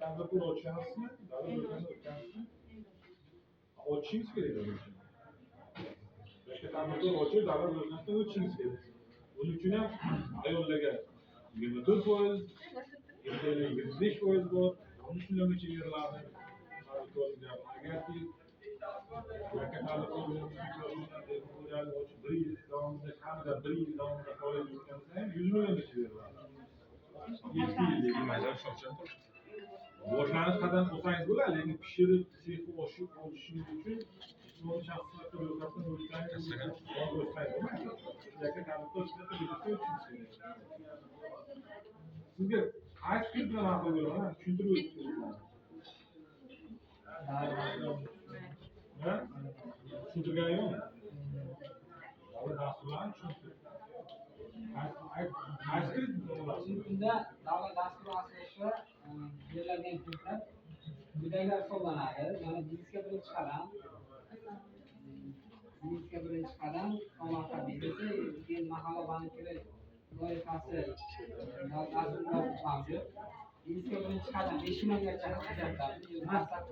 Kandidatura ochgansiz, davlat o'tgansiz, ochishingiz kerak edi. Yoshga kandidatura ochib, davlat o'tgansiz o'tishingiz kerak. Buning uchun ham ayollarga 24%, erkaklarga 25% bor. 13 milliongacha beriladi. Agarki yoshga kandidatura ochib 1 yil davomida kamida 1 yil davomida faoliyat yuritgansa ham 100 milliongacha beriladi. 2 yillik maydon shoshadi. Boshlanish qadam bo'lsangiz bo'ladi, lekin pishirib, sexi oshib olishingiz uchun ixtiyoriy shaxslarga ro'yxatdan o'tsangiz bo'lmaydi. Yoshga kandidatura sizga qaysi fikr bilan ma'qul bo'laman? Tushuntirib o'tishingizdan. Tushuntirgan yo'qmi? Davlat dasturlarini tushuntirib. Qaysi Shunda davlat dasturi asosida beriladigan hujjatlar quyidagilar hisoblanadi. Yana biznesga birinchi qadam. Tomorqa biznesi, keyin mahalla banklari loyihasi dasturlar mavjud. Biznesga birinchi qadam 5 milliongacha hujjatlar. Maqsad